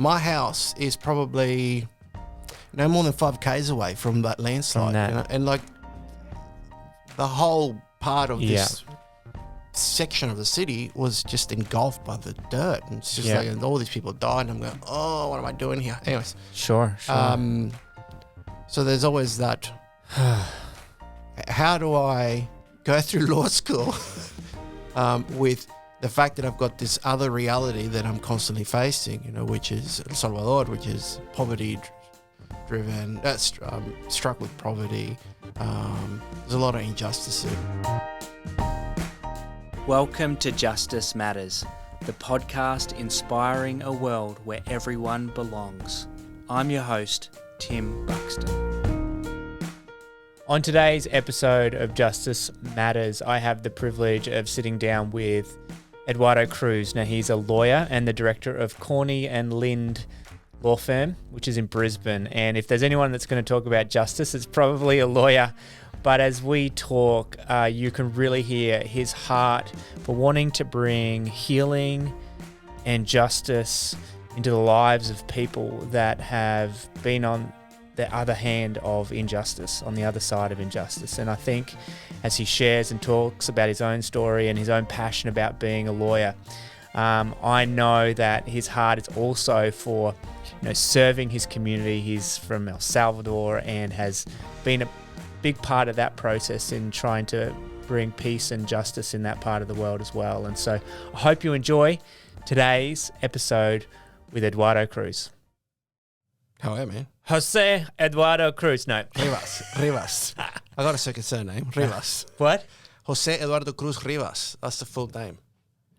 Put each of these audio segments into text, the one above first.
my house is probably no more than 5 k's away from that landslide. that. You know? And like the whole part of this section of the city was just engulfed by the dirt. And it's just like, and all these people died, and I'm going, oh, what am I doing here? Anyways. Sure. So there's always that. How do I go through law school with the fact that I've got this other reality that I'm constantly facing, you know, which is Salvador, which is poverty-driven, struck with poverty. There's a lot of injustice here. Welcome to Justice Matters, the podcast inspiring a world where everyone belongs. I'm your host, Tim Buxton. On today's episode of Justice Matters, I have the privilege of sitting down with Eduardo Cruz. Now, he's a lawyer and the director of Corney and Lind law firm, which is in Brisbane. And if there's anyone that's going to talk about justice, it's probably a lawyer. But as we talk, you can really hear his heart for wanting to bring healing and justice into the lives of people that have been on the other hand of injustice, on the other side of injustice. And I think as he shares and talks about his own story and his own passion about being a lawyer, I know that his heart is also for, you know, serving his community. He's from El Salvador and has been a big part of that process in trying to bring peace and justice in that part of the world as well. And so I hope you enjoy today's episode with Eduardo Cruz. How are you, man? Jose Eduardo Cruz. No. Rivas. I got a second surname. Rivas. What? Jose Eduardo Cruz Rivas. That's the full name.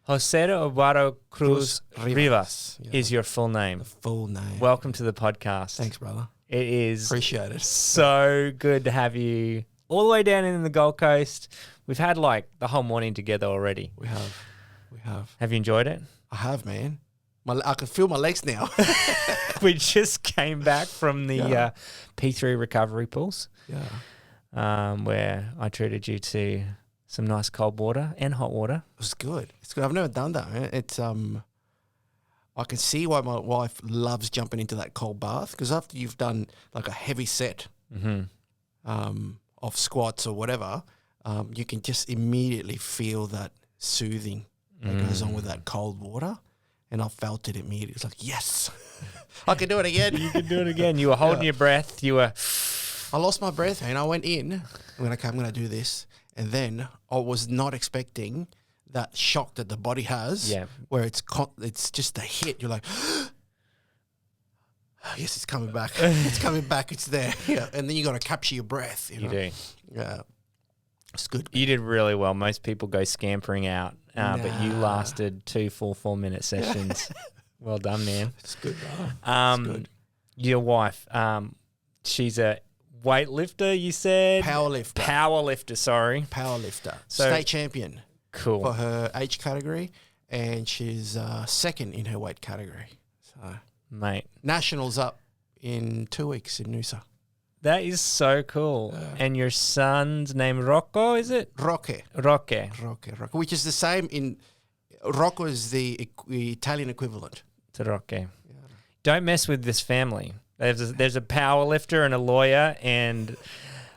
Jose Eduardo Cruz Rivas Yeah. is your full name. The full name. Welcome to the podcast. Thanks, brother. It is Appreciate it. so good to have you all the way down in the Gold Coast. We've had like the whole morning together already. We have. Have you enjoyed it? I have, man. I can feel my legs now. We just came back from the P3 recovery pools. Yeah. Where I treated you to some nice cold water and hot water. It was good. It's good. I've never done that, man. It's I can see why my wife loves jumping into that cold bath, because after you've done like a heavy set of squats or whatever, you can just immediately feel that soothing that goes on with that cold water. And I felt it immediately. It's like, yes, I can do it again. You can do it again. You were holding your breath. You were. I lost my breath, and I went in. I'm going to do this. And then I was not expecting that shock that the body has, where it's just a hit. You're like, yes, it's coming back. It's coming back. It's there. Yeah, and then you got to capture your breath. You do. Yeah, it's good. You did really well. Most people go scampering out, but you lasted 2 full 4-minute sessions. Well done, man. It's good, brother. It's good. Your wife, she's a weightlifter. You said powerlifter. Sorry, powerlifter. So, state champion. Cool. For her age category, and she's second in her weight category. So, mate, nationals up in 2 weeks in Noosa. That is so cool. And your son's name Rocco, is it? Roque, which is the same in Rocco is the Italian equivalent to Roque. Yeah. Don't mess with this family. There's a power lifter and a lawyer and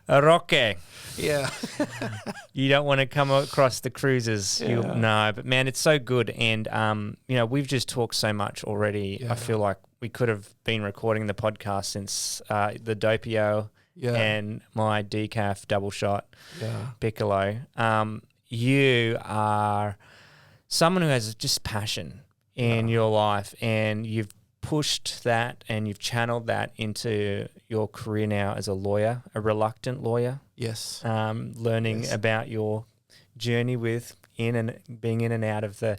a Roque. Yeah. You don't want to come across the cruises. Yeah. No, but man, it's so good. And, we've just talked so much already. Yeah. I feel like we could have been recording the podcast since the Doppio and my decaf double shot piccolo. You are someone who has just passion in your life, and you've pushed that and you've channeled that into your career now as a lawyer, a reluctant lawyer. Yes. Learning about your journey with being in and out of the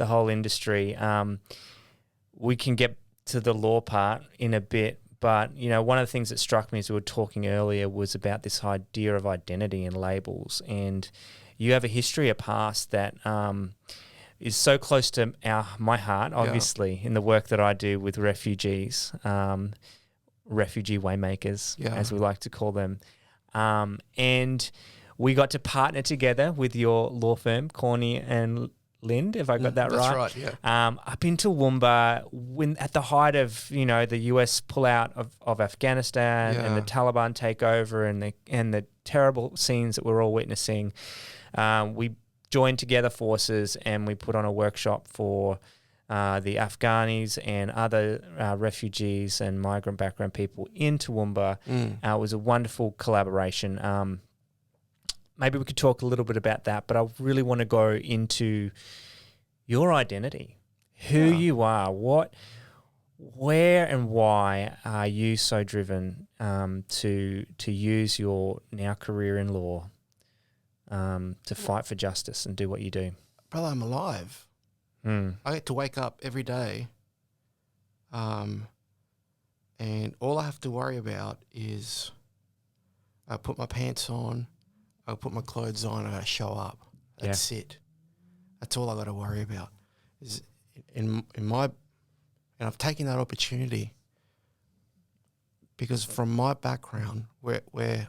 whole industry. We can get to the law part in a bit, but one of the things that struck me as we were talking earlier was about this idea of identity and labels. And you have a history, a past that is so close to my heart, obviously, in the work that I do with refugees, refugee waymakers, as we like to call them. And we got to partner together with your law firm, Corney and Lind, if I got that that's right. That's right, yeah. Up in Toowoomba, when at the height of the US pullout of Afghanistan and the Taliban takeover and the terrible scenes that we're all witnessing, we joined together forces and we put on a workshop for the Afghanis and other refugees and migrant background people in Toowoomba. It was a wonderful collaboration. Maybe we could talk a little bit about that, but I really want to go into your identity, who you are, where and why are you so driven to use your now career in law to fight for justice and do what you do? Brother, I'm alive. I get to wake up every day, and all I have to worry about is I put my pants on, I put my clothes on, I show up. That's it. That's all I got to worry about. Is and I've taken that opportunity because from my background, where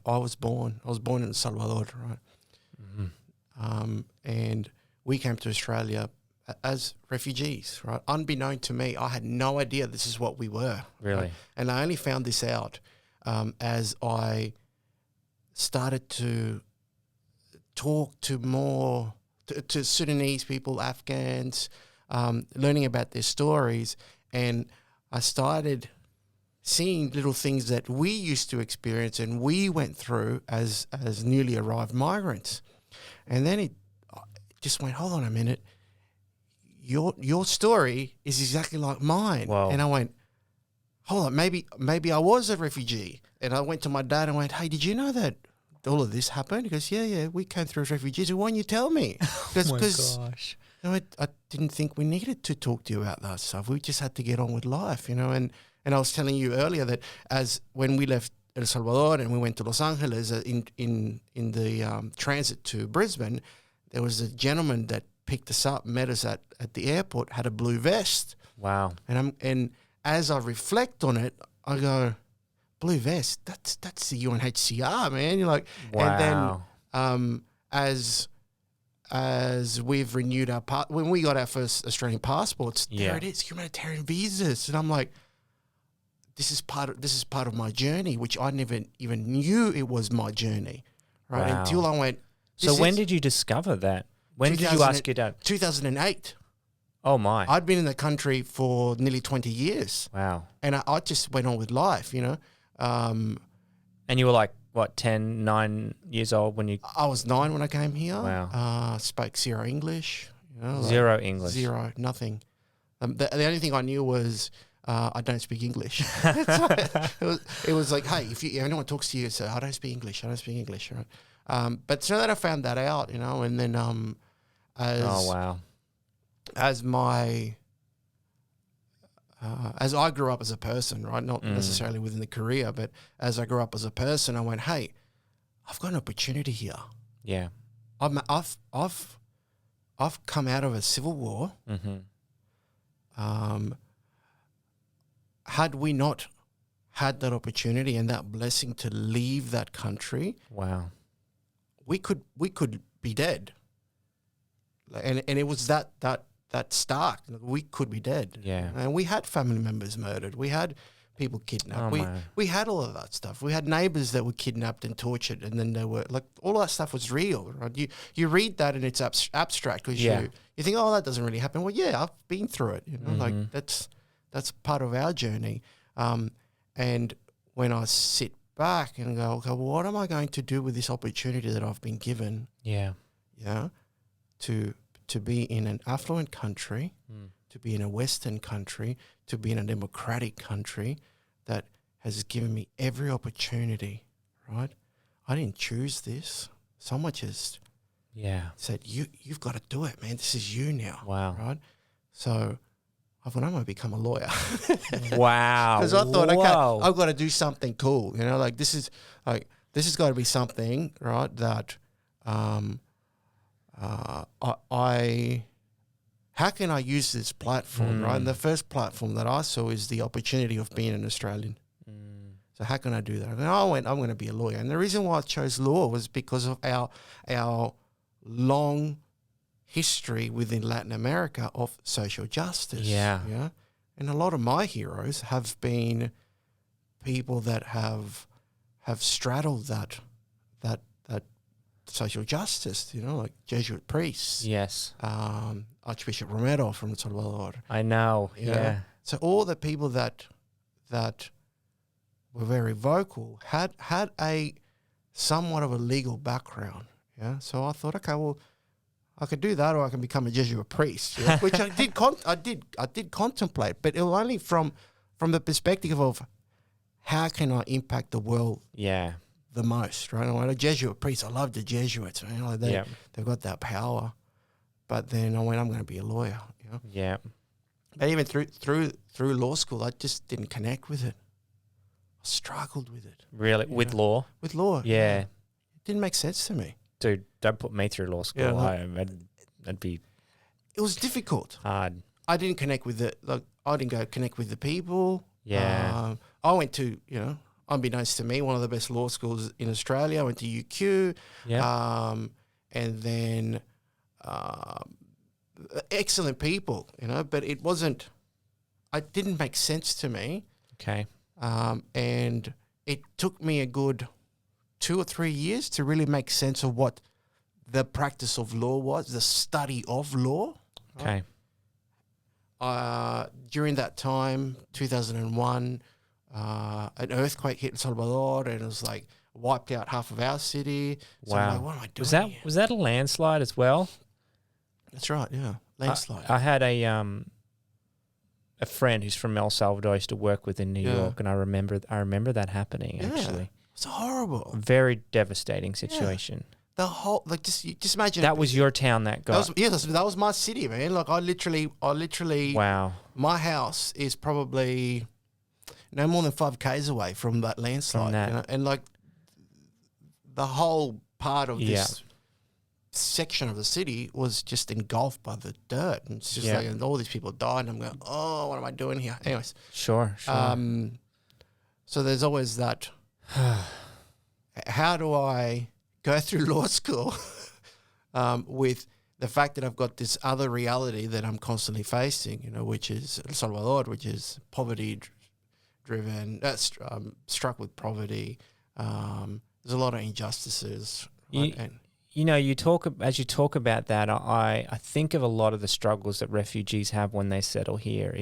I was born in Salvador, right? And we came to Australia as refugees, right? Unbeknown to me, I had no idea this is what we were. Really? Right? And I only found this out as I started to talk to more to Sudanese people, Afghans, learning about their stories, and I started seeing little things that we used to experience and we went through as newly arrived migrants. And then it just went, hold on a minute, your story is exactly like mine. Wow. And I went, hold on, maybe I was a refugee. And I went to my dad and went, hey, did you know that all of this happened? He goes, yeah, we came through as refugees. Why didn't you tell me? Because gosh. I didn't think we needed to talk to you about that stuff. We just had to get on with life, And I was telling you earlier that when we left El Salvador and we went to Los Angeles in the transit to Brisbane, there was a gentleman that picked us up, met us at the airport, had a blue vest. Wow. And as I reflect on it, I go, blue vest, that's the UNHCR, man. You're like, wow. And then as we've renewed our when we got our first Australian passports, there it is, humanitarian visas, and I'm like, this is part of my journey, which I never even knew it was my journey, right? Wow. Until I went. So when did you discover that? When did you ask your dad? 2008. Oh my! I'd been in the country for nearly 20 years. Wow! And I just went on with life, And you were like, what, 9 years old when you... I was 9 when I came here. Wow. Spoke zero English. Zero English. Zero, nothing. The only thing I knew was I don't speak English. it was like, hey, if anyone talks to you, say, I don't speak English, right? But so that I found that out, and then oh, wow. As I grew up as a person, right? Not necessarily within the career, but as I grew up as a person, I went, hey, I've got an opportunity here. Yeah. I've come out of a civil war. Mm-hmm. Had we not had that opportunity and that blessing to leave that country, wow, we could be dead. And it was that stark. We could be dead. Yeah. And we had family members murdered. We had people kidnapped. We had all of that stuff. We had neighbors that were kidnapped and tortured, and then they were like, all that stuff was real, right? You read that and it's abstract because you think, oh, that doesn't really happen. Well, yeah, I've been through it. Like that's part of our journey. And when I sit back and go, okay, well, what am I going to do with this opportunity that I've been given? Yeah. Yeah. To be in an affluent country, to be in a Western country, to be in a democratic country that has given me every opportunity, right? I didn't choose this. Someone just said, you've got to do it, man. This is you now. Wow. Right? So I thought, I'm going to become a lawyer. Wow. Because I thought, okay, I've got to do something cool. Like this has got to be something, right, that how can I use this platform, right? And the first platform that I saw is the opportunity of being an Australian. So how can I do that? And I went, I'm going to be a lawyer. And the reason why I chose law was because of our long history within Latin America of social justice. Yeah. And a lot of my heroes have been people that have straddled that social justice, like Jesuit priests. Yes. Archbishop Romero from Salvador. I know. Yeah. So all the people that were very vocal had a somewhat of a legal background. Yeah. So I thought, okay, well, I could do that, or I can become a Jesuit priest, which I did. I did contemplate, but it was only from the perspective of how can I impact the world. Yeah. The most, right? I'm a Jesuit priest. I love the Jesuits. They've got that power. But then I went, I'm going to be a lawyer. Yeah. But even through law school, I just didn't connect with it. I struggled with it. Really, with law? With law. Yeah. It didn't make sense to me. Dude, don't put me through law school. That'd be. It was difficult. Hard. I didn't connect with it. Like I didn't go connect with the people. Yeah. I went to unbeknownst to me, one of the best law schools in Australia. I went to UQ. Yeah. And then excellent people, but it didn't make sense to me. Okay. And it took me a good 2 or 3 years to really make sense of what the practice of law was, the study of law. Okay. During that time, 2001, an earthquake hit Salvador, and it was like wiped out half of our city. So Wow. I'm like, what am I doing here? Was that a landslide as well? That's right, yeah. Landslide. I had a friend who's from El Salvador I used to work with in New York, and I remember that happening, actually. It's horrible. Very devastating situation. The whole, just imagine. That was your town that got. That was my city, man. Like I literally. Wow. My house is probably no more than 5 k's away from that landslide. From that. And like the whole part of this section of the city was just engulfed by the dirt, and it's just like, and all these people died, and I'm going, oh, what am I doing here? Anyways. Sure. So there's always that. How do I go through law school with the fact that I've got this other reality that I'm constantly facing, which is El Salvador, which is poverty-driven, struck with poverty. There's a lot of injustices. Right? You talk about that. I think of a lot of the struggles that refugees have when they settle here.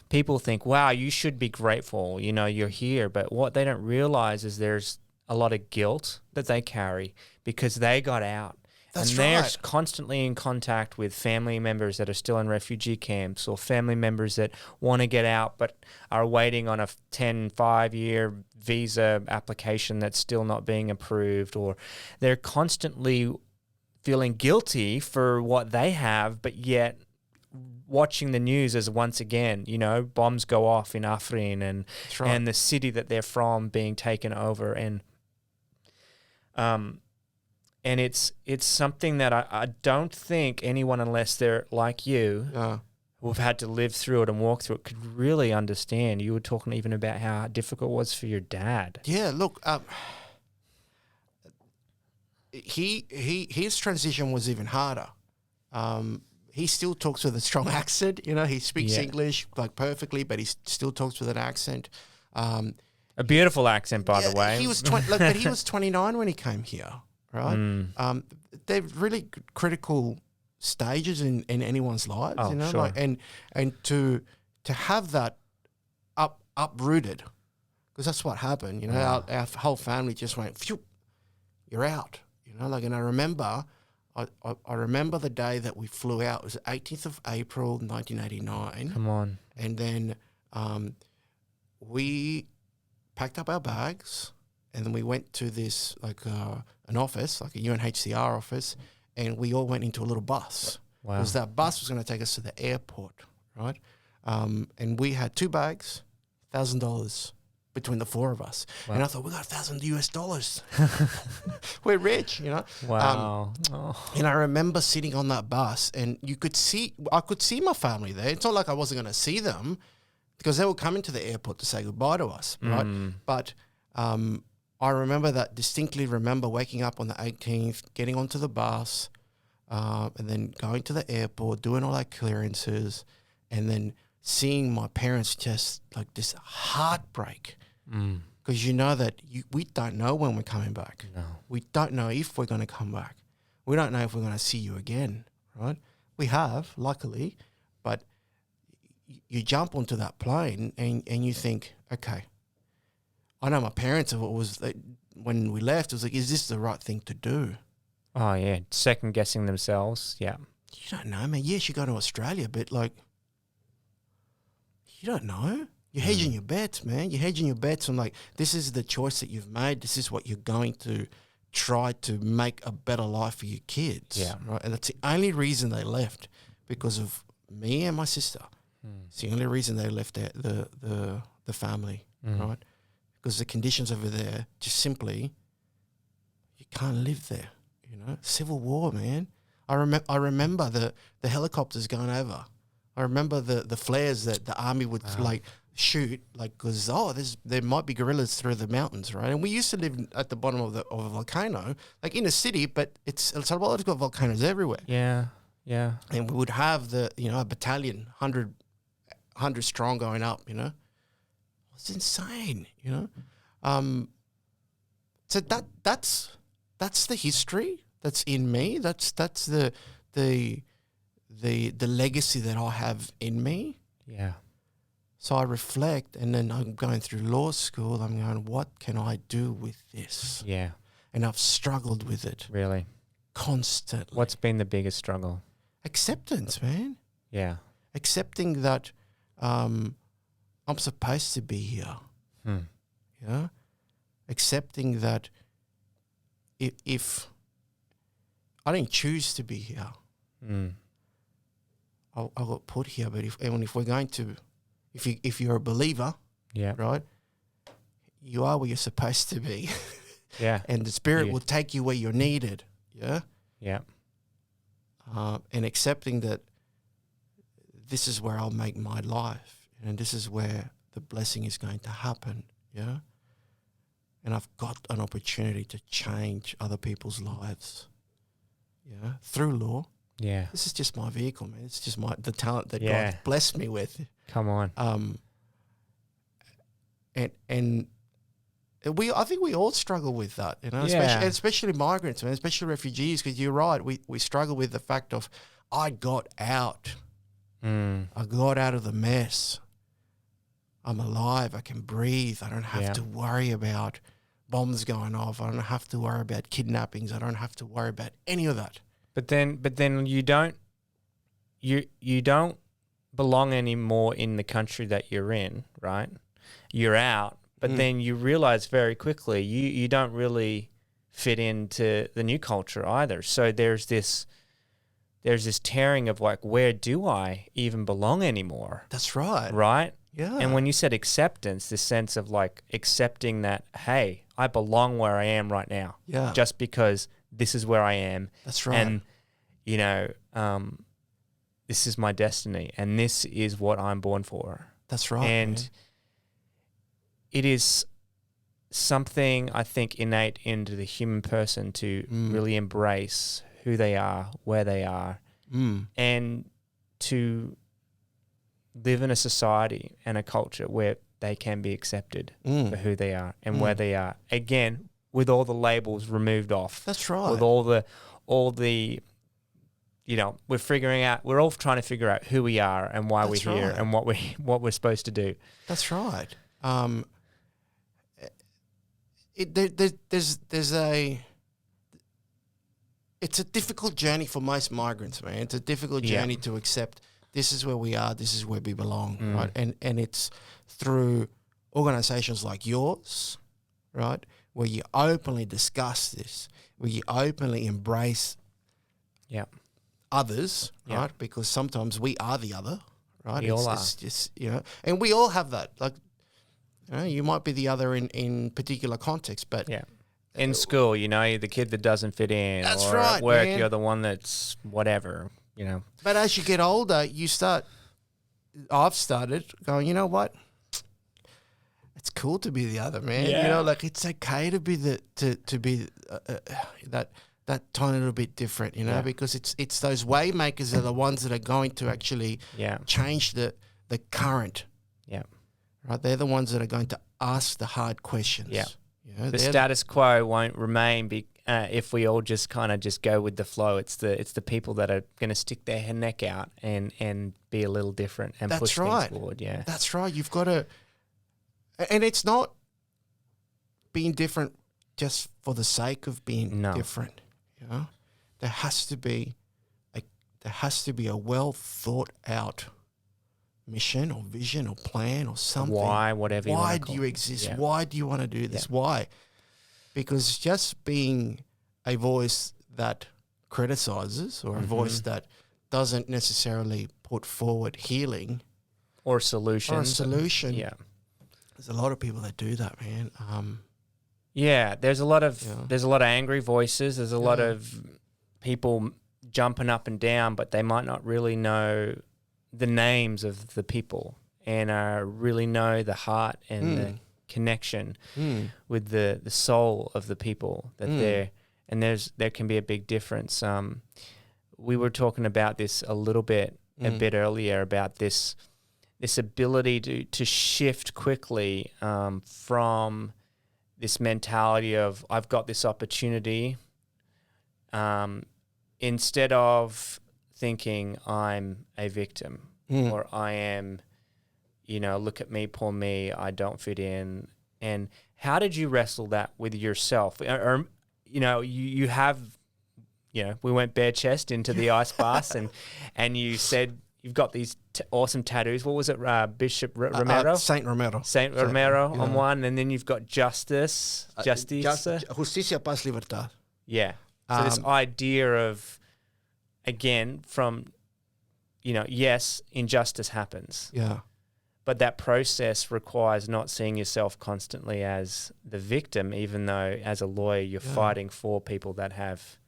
People think, wow, you should be grateful, you're here. But what they don't realize is there's a lot of guilt that they carry because they got out. That's and they're constantly in contact with family members that are still in refugee camps, or family members that want to get out but are waiting on a 5-year visa application that's still not being approved, or they're constantly feeling guilty for what they have, but yet watching the news as once again, bombs go off in Afrin and the city that they're from being taken over, and it's something that I don't think anyone, unless they're like you, who've had to live through it and walk through it, could really understand. You were talking even about how difficult it was for your dad. Yeah, look, his transition was even harder. He still talks with a strong accent. He speaks English like perfectly, but he still talks with an accent. A beautiful accent, by the way. He was but he was 29 when he came here, right? They're really critical stages in anyone's lives, sure. And to have that uprooted, because that's what happened. Our whole family just went, phew, you're out. And I remember. I remember the day that we flew out. It was the 18th of April, 1989. Come on. And then we packed up our bags, and then we went to this, an office, like a UNHCR office, and we all went into a little bus. Wow. Because that bus was going to take us to the airport, right? And we had 2 bags, $1,000 between the 4 of us. Wow. And I thought, we got $1,000. We're rich, Wow. And I remember sitting on that bus, and I could see my family there. It's not like I wasn't going to see them, because they were coming to the airport to say goodbye to us, right? But I distinctly remember waking up on the 18th, getting onto the bus, and then going to the airport, doing all that clearances, and then seeing my parents just like this heartbreak. Because you know that we don't know when we're coming back. No. We don't know if we're going to come back. We don't know if we're going to see you again, right? We have, luckily, but you jump onto that plane and you think, okay, I know my parents, when we left, it was like, is this the right thing to do? Oh, yeah. Second guessing themselves. Yeah. You don't know, man. Yes, you go to Australia, but like, you don't know. You're hedging your bets, man. You're hedging your bets on like, this is the choice that you've made. This is what you're going to try to make a better life for your kids. Yeah. Right. And that's the only reason they left, because of me and my sister. It's the only reason they left the family, right? Because the conditions over there, just simply, you can't live there. You know, civil war, man. I remember the helicopters going over. I remember the flares that the army would like shoot, like, because there might be guerrillas through the mountains, right? And we used to live at the bottom of a volcano, like in a city, but El Salvador's got volcanoes everywhere. Yeah, yeah. And we would have a battalion, 100 strong going up, you know. It's insane, you know. So that's the history that's in me. That's the legacy that I have in me. Yeah. So I reflect, and then I'm going through law school. I'm going, what can I do with this? Yeah. And I've struggled with it Really? constantly. What's been the biggest struggle? Acceptance, man. Yeah. Accepting that I'm supposed to be here. You know? Accepting that if I didn't choose to be here, I got put here. But if we're going to, if you're a believer, Yeah. right, you are where you're supposed to be. Yeah. And the Spirit will take you where you're needed. Yeah. Yeah. And accepting that this is where I'll make my life, and this is where the blessing is going to happen. Yeah. And I've got an opportunity to change other people's lives. Yeah. Through law. Yeah. This is just my vehicle, man. It's just the talent that Yeah. God blessed me with. Come on. And I think we all struggle with that, you know, Yeah. especially migrants, man, especially refugees, because you're right. We struggle with the fact of, I got out. I got out of the mess. I'm alive. I can breathe. I don't have to worry about bombs going off. I don't have to worry about kidnappings. I don't have to worry about any of that. But then you don't belong anymore in the country that you're in, right? You're out, but then you realize very quickly you don't really fit into the new culture either. So there's this tearing of like, where do I even belong anymore? That's right. Right? Yeah. And when you said acceptance, this sense of like accepting that, hey, I belong where I am right now. Yeah. Just because this is where I am. That's right. And, you know, this is my destiny and this is what I'm born for. That's right. And man. It is something I think innate into the human person to really embrace who they are, where they are, and to live in a society and a culture where they can be accepted for who they are and where they are. Again, with all the labels removed off. That's right. With all the you know, we're all trying to figure out who we are and why That's we're here right. and what we're supposed to do. That's right. It's a difficult journey for most migrants, man. It's a difficult journey to accept this is where we are, this is where we belong, right? And it's through organizations like yours, right, where you openly discuss this, where you openly embrace others, right? Because sometimes we are the other, right? We all are. It's just, you know, and we all have that. Like, you know, you might be the other in particular context, but in school, you know, you're the kid that doesn't fit in. That's or right, at work, man. you're the one that's whatever, you know. But as you get older, I've started going, you know what? It's cool to be the other, man. Yeah. You know, like it's okay to be that that tiny little bit different, you know, because it's those way makers are the ones that are going to actually change the current. Yeah. Right. They're the ones that are going to ask the hard questions. Yeah. You know, the status quo won't remain if we all just kind of just go with the flow. It's the people that are going to stick their neck out and be a little different and push things forward. Yeah. That's right. You've got to, and it's not being different just for the sake of being different. You know, there has to be a well thought out mission or vision or plan or something. Why, whatever. Why do you exist? Yeah. Why do you want to do this? Yeah. Why? Because just being a voice that criticizes or a voice that doesn't necessarily put forward healing or solutions. Yeah. There's a lot of people that do that, man. There's a lot of angry voices. There's a lot of people jumping up and down, but they might not really know the names of the people and really know the heart and the connection with the soul of the people that they're. And there can be a big difference. We were talking about this a bit earlier about this ability to shift quickly from this mentality of I've got this opportunity, instead of thinking I'm a victim or I am, look at me, poor me, I don't fit in. And how did you wrestle that with yourself? Or you have, we went bare chest into the ice bath and you said you've got these awesome tattoos. What was it? Bishop Romero? Saint Romero. Saint Romero on one. And then you've got justice. Justicia, paz, libertad. Yeah. So this idea of, again, from, yes, injustice happens. Yeah. But that process requires not seeing yourself constantly as the victim, even though as a lawyer you're fighting for people that have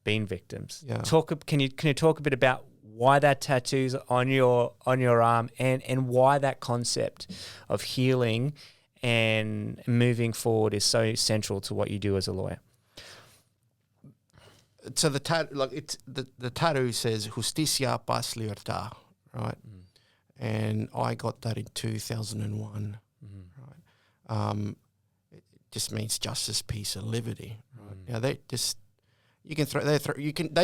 been victims. Yeah. Can you talk a bit about why that tattoo's on your arm and why that concept of healing and moving forward is so central to what you do as a lawyer? So the tattoo says Justicia, Paz, Libertad, right? And I got that in 2001, right? It just means justice, peace, and liberty, right? Now they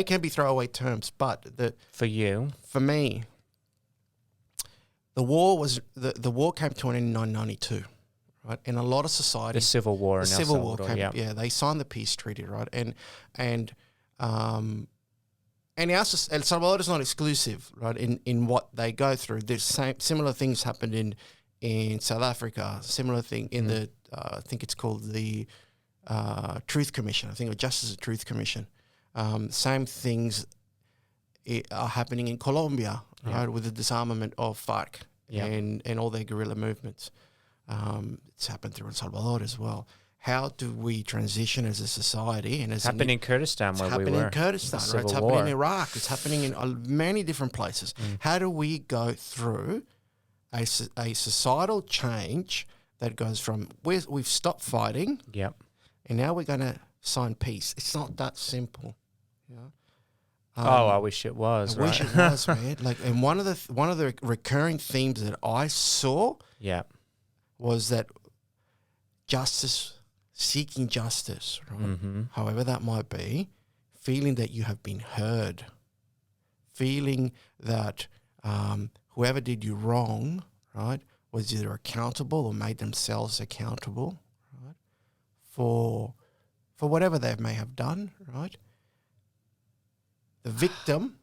can be throwaway terms, but for me, the war came to an end in 1992, right? And a lot of society, the Civil War, the Civil War came, they signed the peace treaty, right? And El Salvador is not exclusive, right? In what they go through, there's similar things happened in South Africa. Similar thing in the I think it's called the Truth Commission. I think it was Justice and Truth Commission. Same things are happening in Colombia, right, with the disarmament of FARC and all their guerrilla movements. It's happened through El Salvador as well. How do we transition as a society? And it's happening in Kurdistan where we were. It's happening in Kurdistan, right? It's happening in Iraq. It's happening in many different places. How do we go through a societal change that goes from we've stopped fighting, and now we're going to sign peace? It's not that simple. I wish it was. I wish it was, man. And one of the recurring themes that I saw, was that seeking justice, right? However that might be, feeling that you have been heard, feeling that whoever did you wrong, right, was either accountable or made themselves accountable, right, for whatever they may have done, right? The victim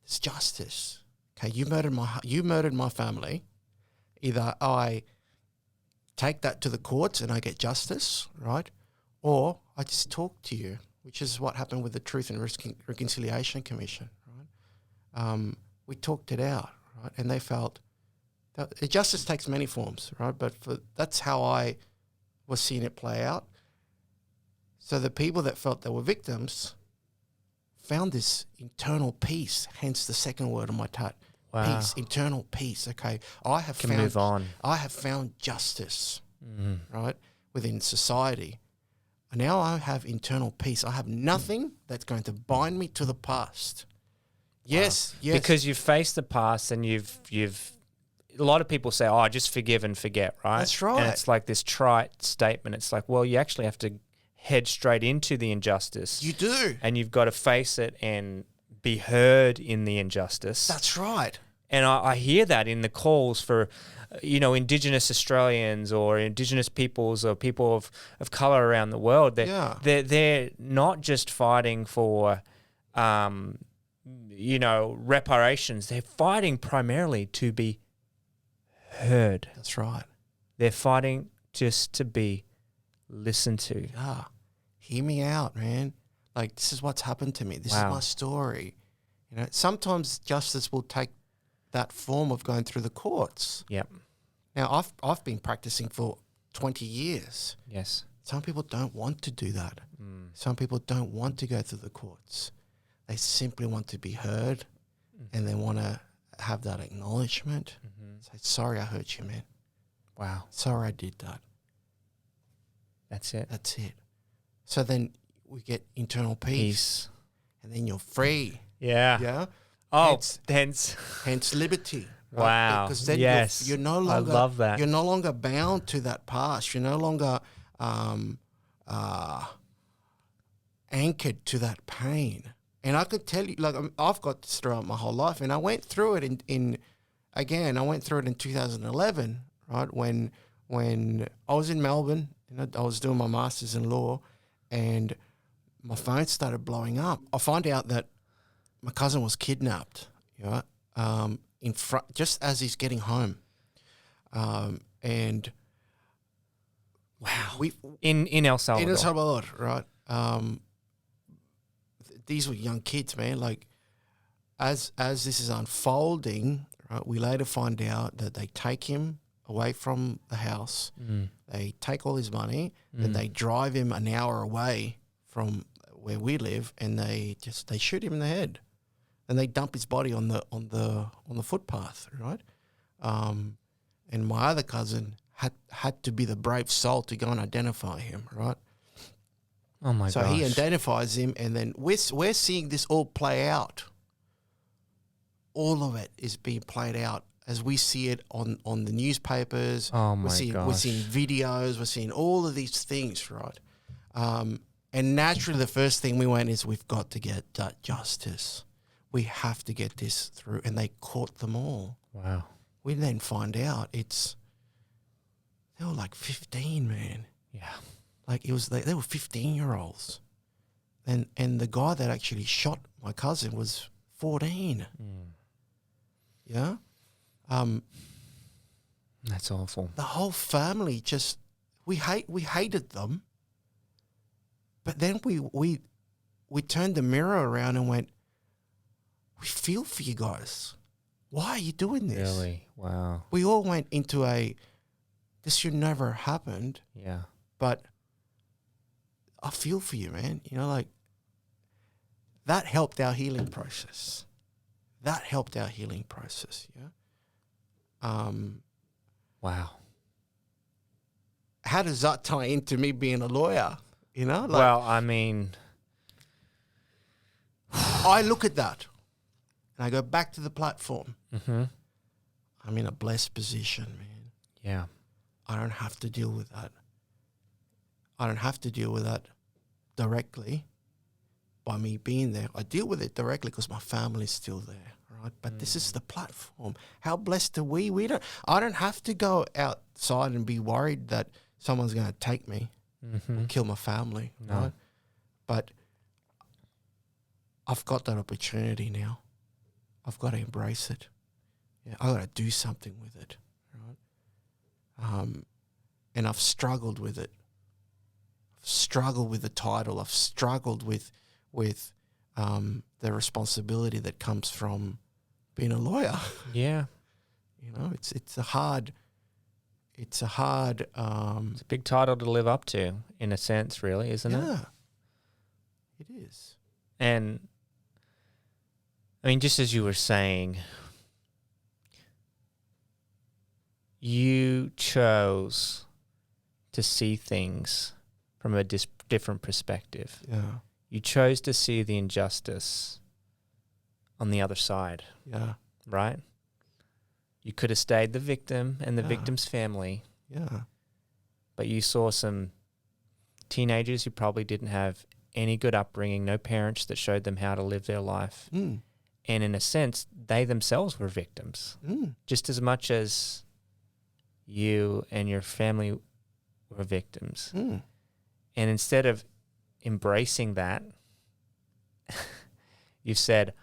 is justice. Okay, you murdered my family. Either I take that to the courts and I get justice, right? Or I just talk to you, which is what happened with the Truth and Reconciliation Commission, right? We talked it out, right? And they felt that justice takes many forms, right? But that's how I was seeing it play out. So the people that felt they were victims found this internal peace, hence the second word on my tat. Wow. Peace, internal peace. Okay, I have found justice, right, within society. now I have internal peace. I have nothing that's going to bind me to the past. Yes, Wow. yes. Because you've faced the past and you've a lot of people say, oh, just forgive and forget, right? That's right. And it's like this trite statement. It's like, well, you actually have to head straight into the injustice. You do. And you've got to face it and be heard in the injustice. That's right. And I hear that in the calls for, Indigenous Australians or Indigenous peoples or people of colour around the world. They're not just fighting for, reparations. They're fighting primarily to be heard. That's right. They're fighting just to be listened to. Yeah. Hear me out, man. Like, this is what's happened to me. This is my story. Sometimes justice will take that form of going through the courts. Yep. Now, I've been practicing for 20 years. Yes. Some people don't want to do that. Some people don't want to go through the courts. They simply want to be heard, and they want to have that acknowledgement. Say, sorry I hurt you, man. Wow. Sorry I did that. That's it. That's it. So then we get internal peace. And then you're free. Yeah. Yeah. Oh, hence liberty. Right? Wow. Because then yes. you're no longer. I love that. You're no longer bound to that past. You're no longer anchored to that pain. And I could tell you, like, I've got this throughout my whole life, and I went through it in 2011, right? When I was in Melbourne, I was doing my master's in law, and my phone started blowing up. I find out that my cousin was kidnapped, in front, just as he's getting home, and wow, in El Salvador. In El Salvador, right? These were young kids, man. Like, as this is unfolding, right, we later find out that they take him away from the house. They take all his money, and they drive him an hour away from where we live, and they shoot him in the head, and they dump his body on the footpath, right? And my other cousin had to be the brave soul to go and identify him, right? Oh my gosh. So he identifies him, and then we're seeing this all play out. All of it is being played out as we see it on the newspapers. Oh my gosh. We're seeing videos. We're seeing all of these things, right? And naturally, the first thing we went is, we've got to get that justice. We have to get this through. And they caught them all. Wow. We then find out they were like 15, man. Yeah. Like, they were 15-year-olds. And the guy that actually shot my cousin was 14. Yeah? That's awful. The whole family just, we hated them. But then we turned the mirror around and went, we feel for you guys. Why are you doing this? Really? Wow. We all went into this should never have happened. Yeah. But I feel for you, man. Like, that helped our healing process. Yeah. Wow. How does that tie into me being a lawyer? Well, I mean, I look at that and I go back to the platform. I'm in a blessed position, man. Yeah. I don't have to deal with that. I don't have to deal with that directly by me being there. I deal with it directly because my family's still there, right? But this is the platform. How blessed are we? I don't have to go outside and be worried that someone's going to take me or kill my family, right? But I've got that opportunity now. I've got to embrace it. Yeah, I've got to do something with it, right? And I've struggled with it. I've struggled with the title. I've struggled with the responsibility that comes from being a lawyer. Yeah. It's a hard. It's a big title to live up to, in a sense, really, isn't it? Yeah, it is. And I mean, just as you were saying, you chose to see things from a different perspective. Yeah. You chose to see the injustice on the other side, Yeah. right? You could have stayed the victim and the Yeah. victim's family, Yeah. but you saw some teenagers who probably didn't have any good upbringing, no parents that showed them how to live their life. Mm. And in a sense, they themselves were victims, just as much as you and your family were victims. Mm. And instead of embracing that, you've said,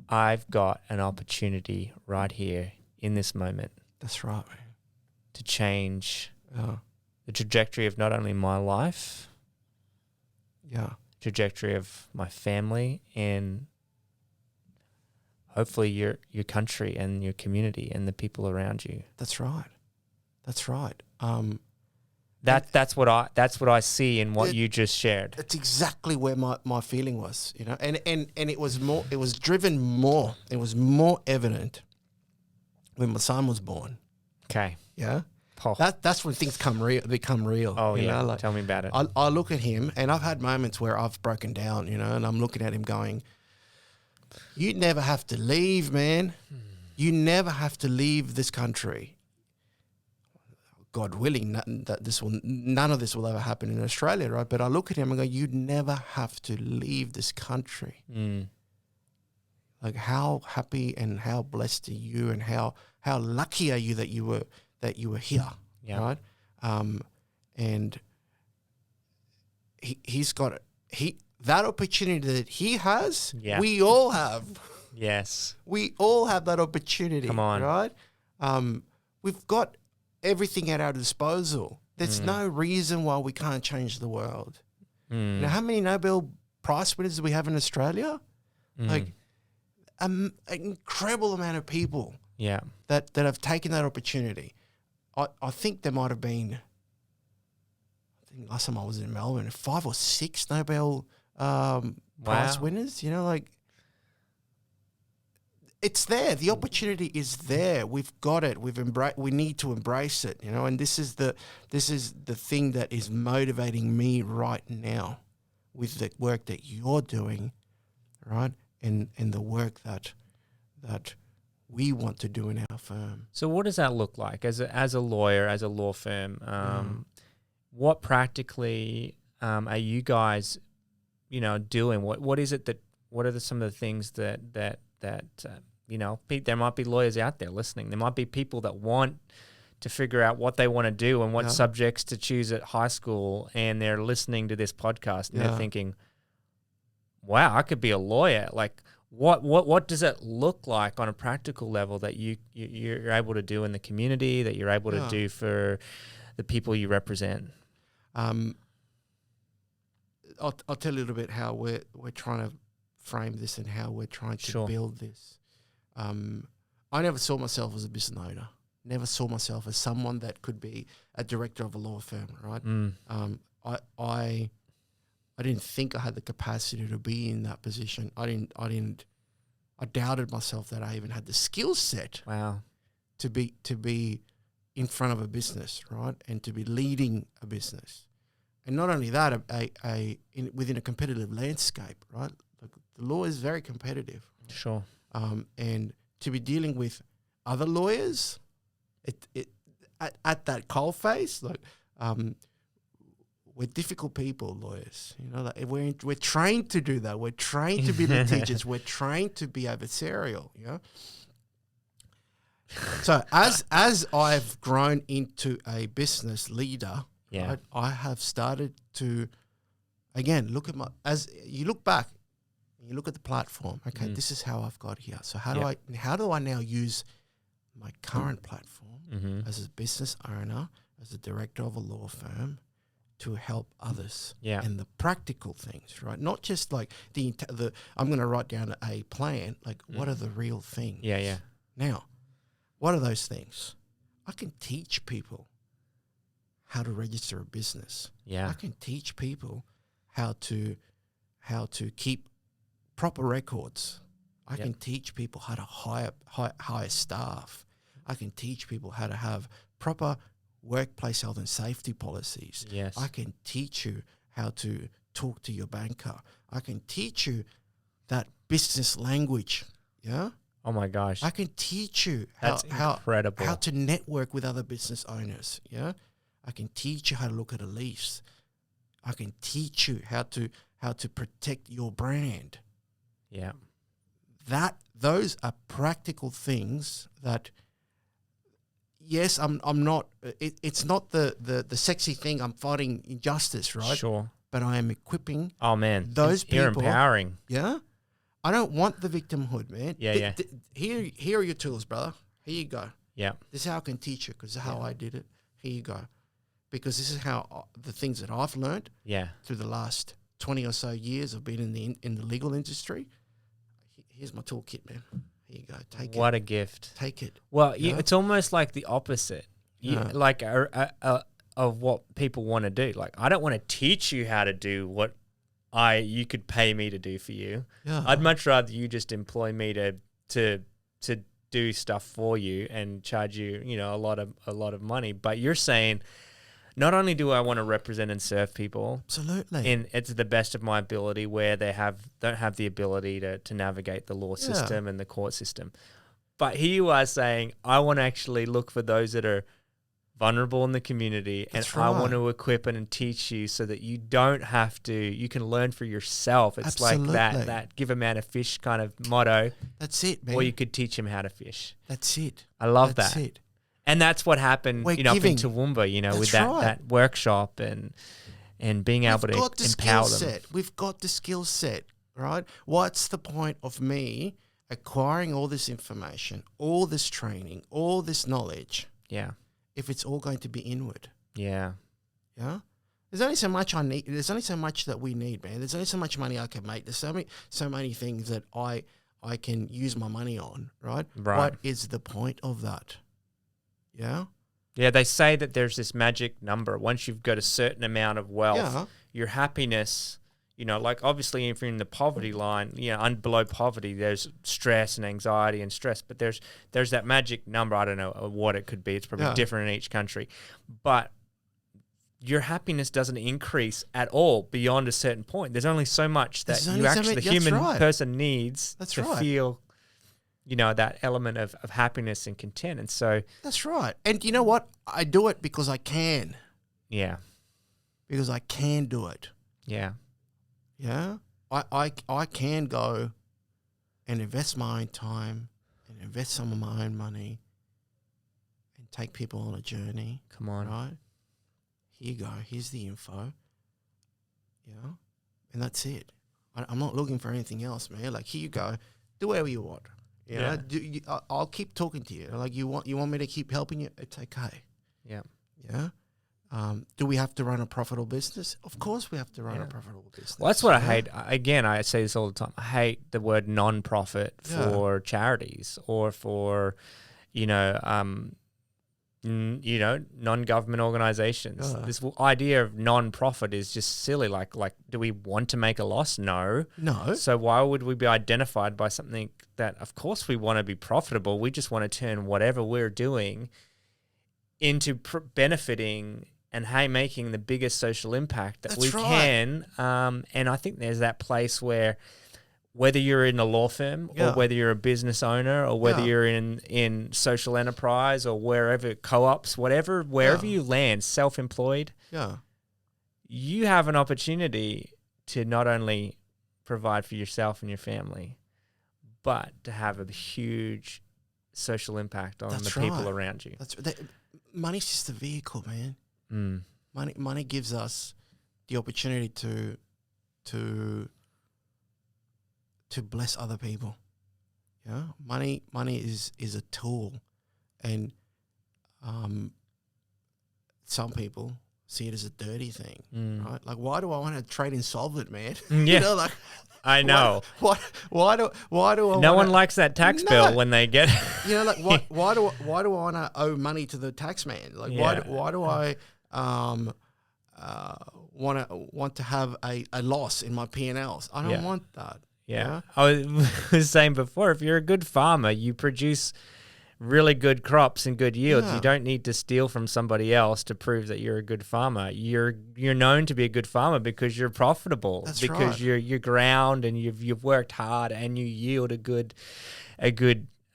I've got an opportunity right here in this moment That's right, man. to change Yeah. the trajectory of not only my life, Yeah. trajectory of my family, and hopefully your country and your community and the people around you. That's right. That's right. That's what I see in what you just shared. It's exactly where my feeling was, you know, and it was more evident when my son was born. Okay. Yeah. Oh. That's when things become real. Oh, you yeah. know, like, tell me about it. I look at him, and I've had moments where I've broken down, you know, and I'm looking at him going, you never have to leave, man. You never have to leave this country. God willing, none of this will ever happen in Australia, right? But I look at him and go, you never have to leave this country. Like, how happy and how blessed are you, and how lucky are you that you were here, right? And he's got that opportunity that he has. Yeah. We all have. Yes. We all have that opportunity. Come on. Right? We've got everything at our disposal. There's no reason why we can't change the world. You know, how many Nobel Prize winners do we have in Australia? Like, an incredible amount of people that have taken that opportunity. I think there might have been, I think last time I was in Melbourne, 5 or 6 Nobel Prize winners. You know, like, it's there. The opportunity is there. We've got it. We need to embrace it. You know, and this is the thing that is motivating me right now, with the work that you're doing, right, and the work that we want to do in our firm. So what does that look like as a lawyer, as a law firm? What practically are you guys, you know, doing? What is it that? What are some of the things that you know? There might be lawyers out there listening. There might be people that want to figure out what they want to do and what subjects to choose at high school, and they're listening to this podcast and they're thinking, "Wow, I could be a lawyer." Like, what does it look like on a practical level that you're able to do in the community, that you're able to do for the people you represent? I'll tell you a little bit how we're trying to frame this and how we're trying to build this. I never saw myself as a business owner. Never saw myself as someone that could be a director of a law firm, right? I didn't think I had the capacity to be in that position. I doubted myself that I even had the skill set. Wow. To be in front of a business, right? And to be leading a business. And not only that, within a competitive landscape, right? Like, the law is very competitive. Sure. And to be dealing with other lawyers at that coalface, like, we're difficult people, lawyers. You know, like, we're trained to do that. We're trained to be litigious. We're trained to be adversarial. You know. So as I've grown into a business leader, right, I have started to, again, look at as you look back, and you look at the platform. Okay, this is how I've got here. So how do I now use my current platform as a business owner, as a director of a law firm, to help others and the practical things, right? Not just like the I'm going to write down a plan. Like, what are the real things? Yeah. Now, what are those things? I can teach people how to register a business. Yeah. I can teach people how to keep proper records. I can teach people how to hire staff. I can teach people how to have proper workplace health and safety policies. Yes. I can teach you how to talk to your banker. I can teach you that business language. Yeah. Oh my gosh. I can teach you That's incredible. how to network with other business owners. Yeah. I can teach you how to look at a lease. I can teach you how to protect your brand. Yeah. Those are practical things that, yes, I'm not. It's not the sexy thing. I'm fighting injustice, right? Sure. But I am equipping. Oh man, those you're people. empowering. Yeah. I don't want the victimhood, man. Yeah. Here are your tools, brother. Here you go. Yeah. This is how I can teach you, because this is how I did it. Here you go. Because this is how the things that I've learned. Yeah. Through the last 20 or so years of being in the legal industry. Here's my toolkit, man. Here you go. Take it. What a gift. Take it. Well, it's almost like the opposite. Like of what people want to do. Like, I don't want to teach you how to do what you could pay me to do for you. Yeah. I'd much rather you just employ me to do stuff for you and charge you, a lot of money. But you're saying, not only do I want to represent and serve people, absolutely, and it's the best of my ability, where they don't have the ability to navigate the law system and the court system, but here you are saying, I want to actually look for those that are vulnerable in the community. That's and right. I want to equip and teach you so that you don't have to, you can learn for yourself. It's absolutely. Like that give a man a fish kind of motto. That's it, man. Or you could teach him how to fish. That's it. I love That's that. It. And that's what happened, up in Toowoomba, with that workshop and being able to empower them. We've got the skill set, right? What's the point of me acquiring all this information, all this training, all this knowledge? Yeah. If it's all going to be inward. Yeah. Yeah. There's only so much I need. There's only so much that we need, man. There's only so much money I can make. There's so many things that I can use my money on, right? Right. What is the point of that? Yeah. Yeah, they say that there's this magic number. Once you've got a certain amount of wealth, your happiness, like obviously if you're in the poverty line, below poverty, there's stress and anxiety and stress. But there's that magic number. I don't know what it could be. It's probably different in each country. But your happiness doesn't increase at all beyond a certain point. There's only so much that the human person needs to feel, that element of happiness and content. And so that's right. And you know what? I do it because I can. Yeah. Because I can do it. Yeah. Yeah. I can go and invest my own time and invest some of my own money and take people on a journey. Come on. Right? Here you go. Here's the info. And that's it. I'm not looking for anything else, man. Like, here you go. Do whatever you want. I'll keep talking to you. Like, you want me to keep helping you? It's okay. Yeah. Yeah. Do we have to run a profitable business? Of course we have to run a profitable business. Well, that's what I hate. Again, I say this all the time. I hate the word non-profit for charities or for, non-government organizations. This idea of non-profit is just silly. Like, do we want to make a loss? No. So why would we be identified by something that, of course, we want to be profitable? We just want to turn whatever we're doing into benefiting and making the biggest social impact that we can. And I think there's that place where, whether you're in a law firm or whether you're a business owner or whether you're in social enterprise or wherever, co-ops, wherever you land, self-employed, you have an opportunity to not only provide for yourself and your family, but to have a huge social impact on people around you. Money's just a vehicle, man. Money gives us the opportunity to bless other people. Yeah, money is a tool, and some people see it as a dirty thing, right? Like, why do I want to trade insolvent, man? Yeah, I know. Why do I? No one likes that tax bill when they get. Why do I want to owe money to the tax man? Like, why do I want to have a loss in my P&Ls? I don't want that. Yeah. I was saying before, if you're a good farmer, you produce really good crops and good yields. Yeah. You don't need to steal from somebody else to prove that you're a good farmer. You're known to be a good farmer because you're profitable. That's because right. you're ground and you've worked hard and you yield a good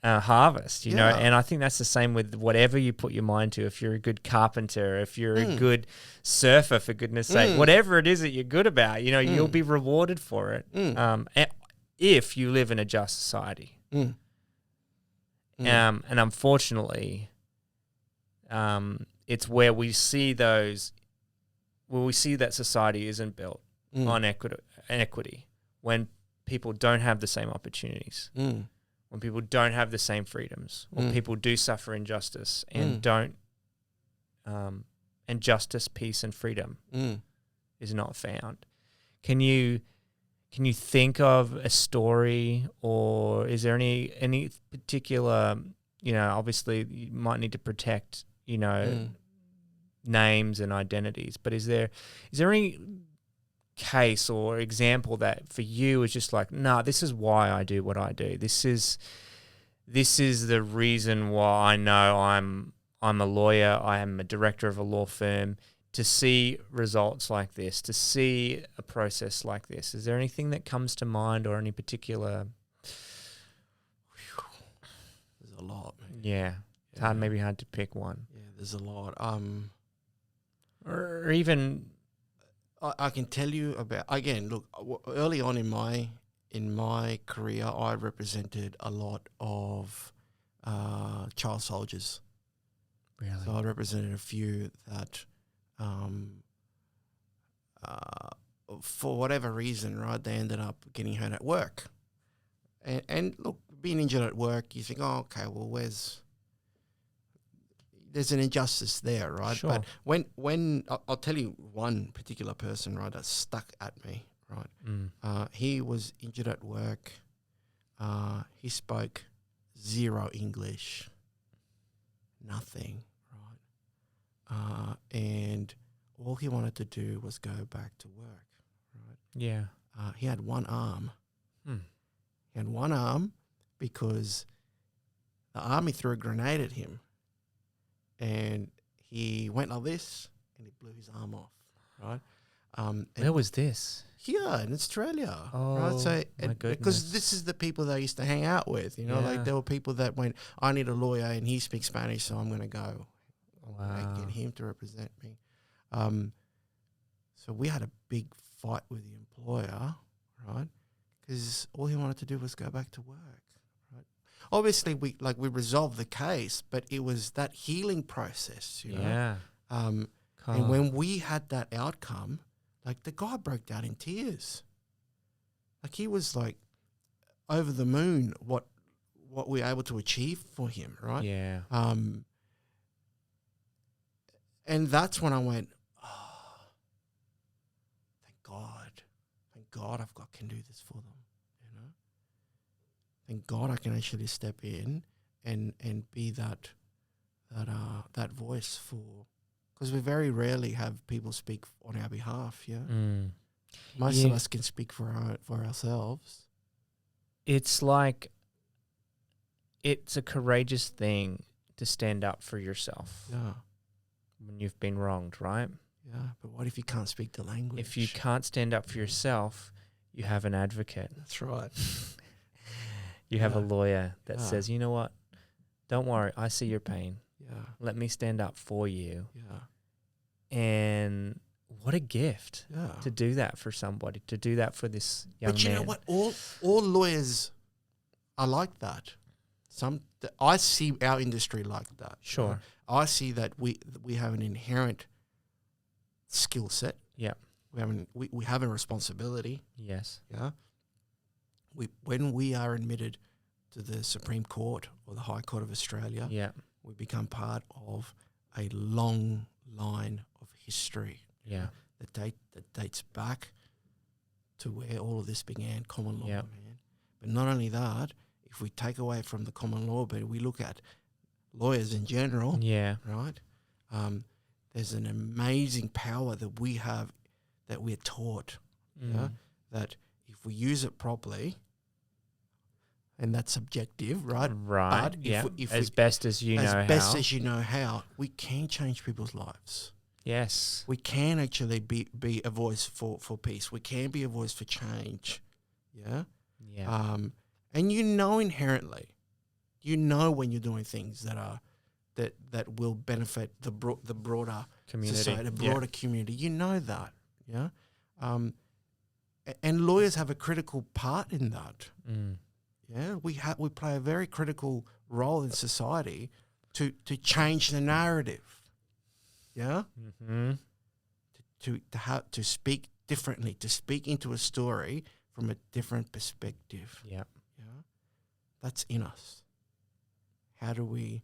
harvest. You know, Yeah. and I think that's the same with whatever you put your mind to. If you're a good carpenter, if you're a good surfer, for goodness sake, whatever it is that you're good about, you know, you'll be rewarded for it. If you live in a just society. And unfortunately, it's where we see that society isn't built on equity, when people don't have the same opportunities, when people don't have the same freedoms, when people do suffer injustice and don't, and justice, peace, and freedom is not found. Can you think of a story, or is there any particular, you know, obviously you might need to protect, you know, names and identities, but is there any case or example that for you is just like, nah, this is why I do what I do. This is the reason why I know I'm a lawyer, I am a director of a law firm. To see results like this, to see a process like this, is there anything that comes to mind, or any particular? There's a lot, man. Yeah, it's maybe hard to pick one. Yeah, there's a lot. Or even I can tell you about, again, look, early on in my career, I represented a lot of child soldiers. Really? So I represented a few that for whatever reason, right, they ended up getting hurt at work. And look, being injured at work, you think, oh, okay, well, there's an injustice there, right? Sure. But when I'll tell you one particular person, right, that stuck at me, right? He was injured at work. He spoke zero English, nothing, right? And all he wanted to do was go back to work, right? Yeah. He had one arm. He had one arm because the army threw a grenade at him. And he went like this, and he blew his arm off, right? Where was this? Here in Australia, Oh, right? So, my goodness. because this is the people that I used to hang out with, you know, like there were people that went, I need a lawyer, and he speaks Spanish, so I'm going to go and get him to represent me. So we had a big fight with the employer, right? Because all he wanted to do was go back to work. Obviously, we resolved the case, but it was that healing process, you know. Yeah. And when we had that outcome, like the guy broke down in tears. Like he was like over the moon what we were able to achieve for him, right? Yeah. And that's when I went, oh, thank God can do this for them. Thank God I can actually step in and be that voice for, because we very rarely have people speak on our behalf. Yeah, most of us can speak for ourselves. It's like, it's a courageous thing to stand up for yourself. Yeah, when you've been wronged, right? Yeah, but what if you can't speak the language? If you can't stand up for yourself, you have an advocate. That's right. You have a lawyer that says, you know what, don't worry, I see your pain. Yeah. Let me stand up for you. Yeah. And what a gift to do that for somebody, to do that for this young man. But you know what? All lawyers are like that. I see our industry like that. Sure. I see that we have an inherent skill set. Yeah. We have a responsibility. Yes. Yeah. When we are admitted to the Supreme Court or the High Court of Australia, we become part of a long line of history. Yeah. That dates back to where all of this began, common law, man. But not only that, if we take away from the common law, but we look at lawyers in general, right? There's an amazing power that we have, that we're taught, that if we use it properly, and that's subjective, right? Right. But if as best as you know how. As best as you know how, we can change people's lives. Yes. We can actually be a voice for peace. We can be a voice for change. Yeah. Yeah. And inherently, when you're doing things that will benefit the broader Community. society, the broader community. You know that. Yeah. And lawyers have a critical part in that. Mm. Yeah, we play a very critical role in society to change the narrative. Yeah, mm-hmm. to speak differently, to speak into a story from a different perspective. Yeah, that's in us. How do we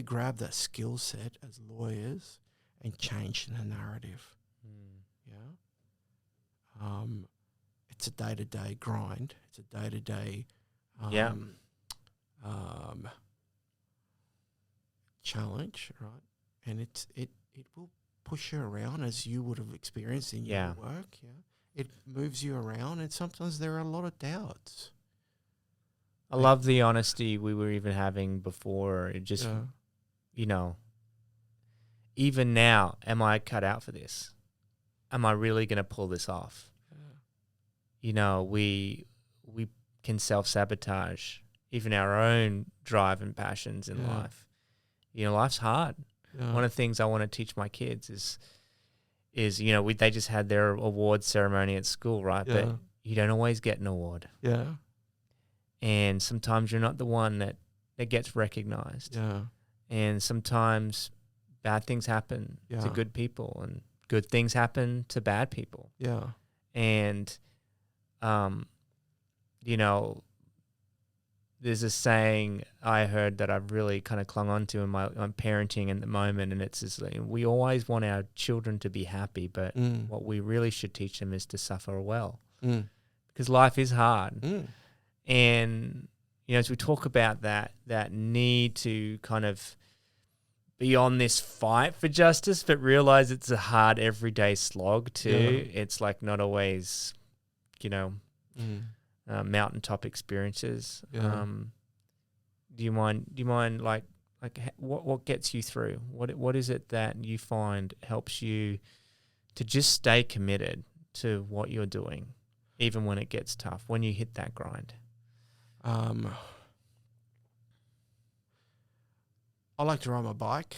grab that skill set as lawyers and change the narrative? It's a day-to-day grind. It's a day-to-day challenge, right? And it will push you around as you would have experienced in your work. Yeah, it moves you around, and sometimes there are a lot of doubts. I love the honesty we were even having before. It just, even now, am I cut out for this? Am I really going to pull this off? We can self-sabotage even our own drive and passions in life. Life's hard. Yeah. One of the things I want to teach my kids is they just had their award ceremony at school, right? Yeah. But you don't always get an award. Yeah. And sometimes you're not the one that gets recognized. Yeah. And sometimes bad things happen to good people, and good things happen to bad people. Yeah. And, there's a saying I heard that I've really kind of clung on to in my parenting at the moment, and it's just like, we always want our children to be happy, but what we really should teach them is to suffer well, because life is hard. And, as we talk about that need to kind of be on this fight for justice, but realize it's a hard everyday slog too. Yeah. It's like not always, mountaintop experiences. Yeah. Do you mind like what gets you through? What is it that you find helps you to just stay committed to what you're doing, even when it gets tough, when you hit that grind? I like to ride my bike.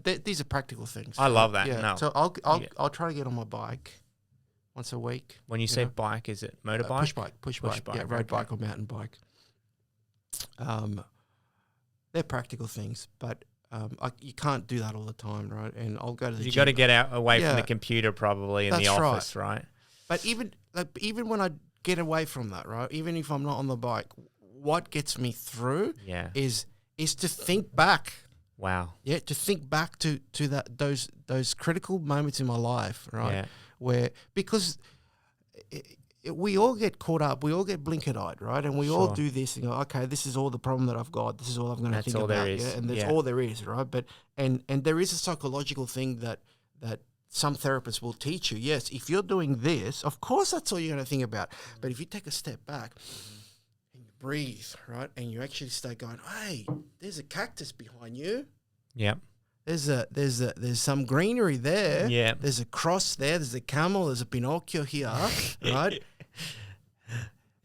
These are practical things. I love that. Yeah. No. So I'll try to get on my bike once a week. When you say bike, is it motorbike? Push bike. Yeah, road bike or mountain bike. They're practical things, but you can't do that all the time, right? And I'll go to the gym. You got to get away from the computer probably in the office, right? But even when I get away from that, right? Even if I'm not on the bike, what gets me through is to think back. Wow. Yeah, to think back to those critical moments in my life, right? Yeah. Where, because we all get caught up, we all get blinkered-eyed, right? And we all do this and go, okay, this is all the problem that I've got. This is all I'm going to think about. There is. Yeah? And that's all there is, right? But and there is a psychological thing that some therapists will teach you. Yes, if you're doing this, of course that's all you're going to think about. But if you take a step back and you breathe, right, and you actually start going, hey, there's a cactus behind you. Yep. There's some greenery there. Yeah. There's a cross there. There's a camel. There's a Pinocchio here, right?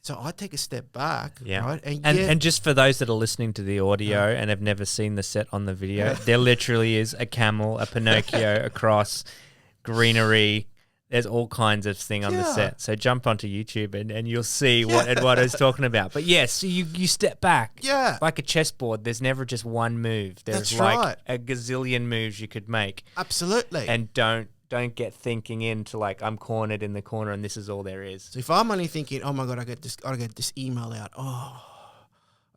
So I take a step back, right? And just for those that are listening to the audio and have never seen the set on the video, there literally is a camel, a Pinocchio, a cross, greenery. There's all kinds of thing on the set. So jump onto YouTube and you'll see what Eduardo's talking about. But yes, so you step back. Yeah. Like a chessboard, there's never just one move. There's a gazillion moves you could make. Absolutely. And don't get thinking into like, I'm cornered in the corner and this is all there is. So if I'm only thinking, oh my God, I got this email out. Oh,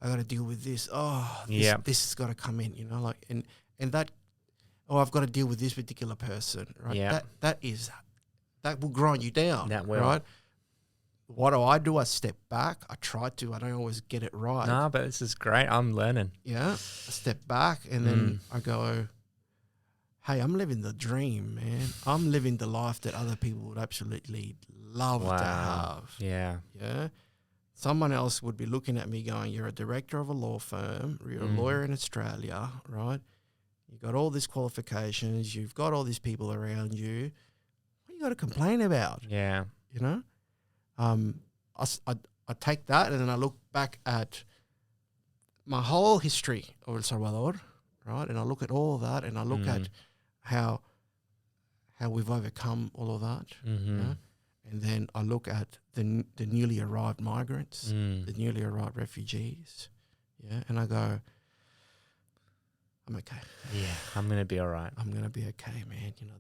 I got to deal with this. Oh, this has got to come in, and that, I've got to deal with this particular person, right? Yeah. That will grind you down. That will. Right? What do? I step back. I try to. I don't always get it right. No, but this is great. I'm learning. Yeah. I step back and then I go, hey, I'm living the dream, man. I'm living the life that other people would absolutely love to have. Yeah. Yeah. someone else would be looking at me going, you're a director of a law firm, you're a lawyer in Australia, right? You've got all these qualifications, you've got all these people around you. What you got to complain about? Yeah. You know? I take that and then I look back at my whole history of El Salvador, right? And I look at all of that and I look at how we've overcome all of that, you know? And then I look at the newly arrived migrants, the newly arrived refugees, yeah, and I go, I'm okay. Yeah, I'm going to be all right. I'm going to be okay, man. You know,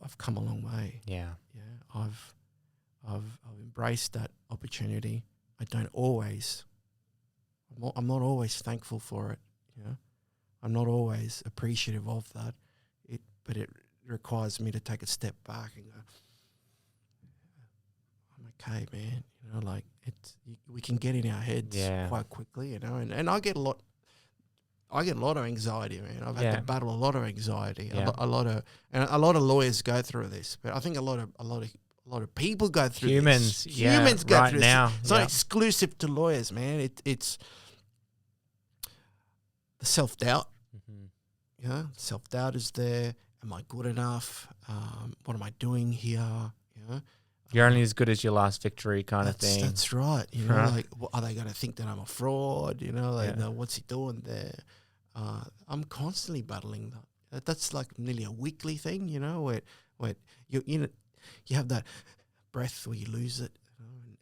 I've come a long way. Yeah. Yeah, I've embraced that opportunity. I don't always. I'm not always thankful for it. You know, I'm not always appreciative of that. But it requires me to take a step back and go, I'm okay, man. You know, like we can get in our heads quite quickly, you know, and I get a lot of anxiety, man. I've had to battle a lot of anxiety. A lot of lawyers go through this, but I think a lot of people go through humans. this. Humans go right through now. this. It's not exclusive to lawyers, man. It's the self-doubt. You know, self-doubt is there. Am I good enough? What am I doing here? You know, you're only as good as your last victory, kind of thing. That's right. You know, like, are they going to think that I'm a fraud? You know, like, no, what's he doing there? I'm constantly battling that. That's like nearly a weekly thing. You know, where you have that breath where you lose it,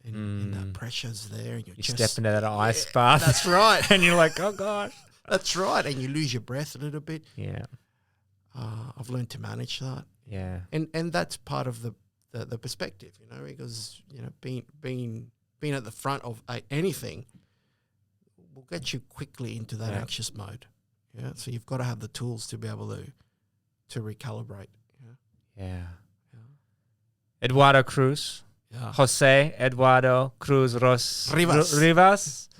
you know, and that pressure's there, and you step into that ice bath. That's right, and you're like, oh gosh. That's right, and you lose your breath a little bit. Yeah. I've learned to manage that. Yeah. And that's part of the perspective, you know, because, you know, being at the front of anything will get you quickly into that anxious mode. Yeah. So you've got to have the tools to be able to recalibrate. Yeah. Eduardo Cruz. Yeah. Jose Eduardo Cruz Rivas.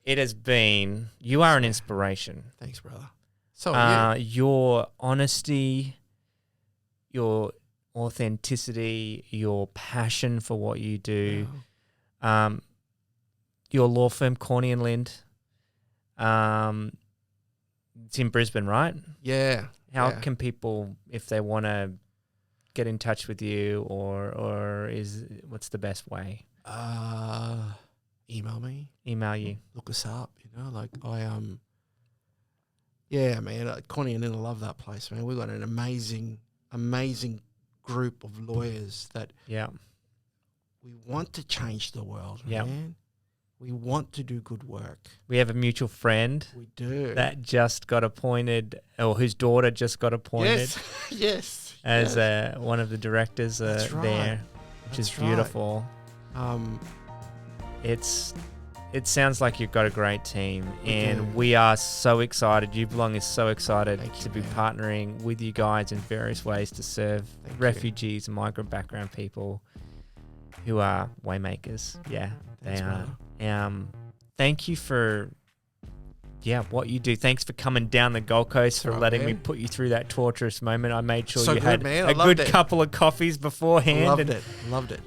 It has been, you are an inspiration. Thanks, brother. So your honesty, your authenticity, your passion for what you do, your law firm, Corney and Lind, it's in Brisbane, right? Yeah. How can people, if they want to get in touch with you, or what's the best way? Email me. Email you. Look us up. You know, like yeah, man. Connie and I love that place, man. We've got an amazing group of lawyers that we want to change the world, man. We want to do good work. We have a mutual friend. We do. That just got appointed, or whose daughter just got appointed. Yes. As one of the directors there, which is beautiful. It sounds like you've got a great team, and we are so excited. You Belong is so excited to be partnering with you guys in various ways to serve refugees and migrant background people who are waymakers. Yeah, they are. Thank you for what you do. Thanks for coming down the Gold Coast, for letting me put you through that torturous moment. I made sure you had a good couple of coffees beforehand. Loved it.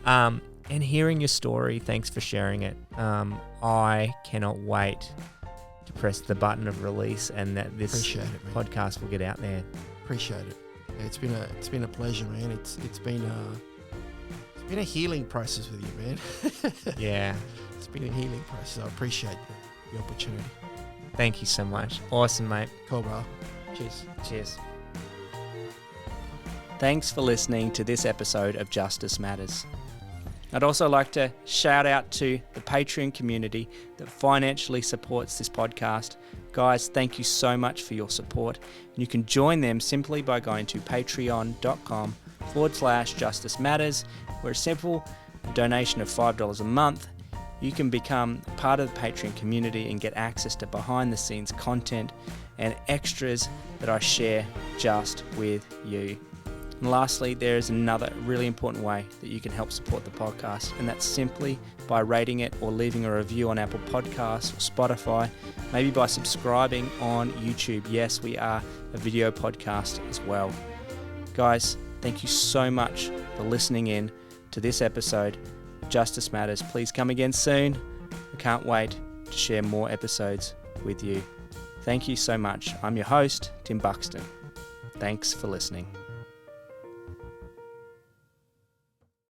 And hearing your story, thanks for sharing it. I cannot wait to press the button of release, and that this podcast will get out there. Appreciate it. Yeah, it's been a pleasure, man. It's been a healing process with you, man. Yeah, it's been a healing process. I appreciate the opportunity. Thank you so much. Awesome, mate. Cool, bro. Cheers. Thanks for listening to this episode of Justice Matters. I'd also like to shout out to the Patreon community that financially supports this podcast. Guys, thank you so much for your support. And you can join them simply by going to patreon.com/Justice Matters, where a simple donation of $5 a month, you can become part of the Patreon community and get access to behind the scenes content and extras that I share just with you. And lastly, there is another really important way that you can help support the podcast, and that's simply by rating it or leaving a review on Apple Podcasts or Spotify, maybe by subscribing on YouTube. Yes, we are a video podcast as well. Guys, thank you so much for listening in to this episode of Justice Matters. Please come again soon. I can't wait to share more episodes with you. Thank you so much. I'm your host, Tim Buxton. Thanks for listening.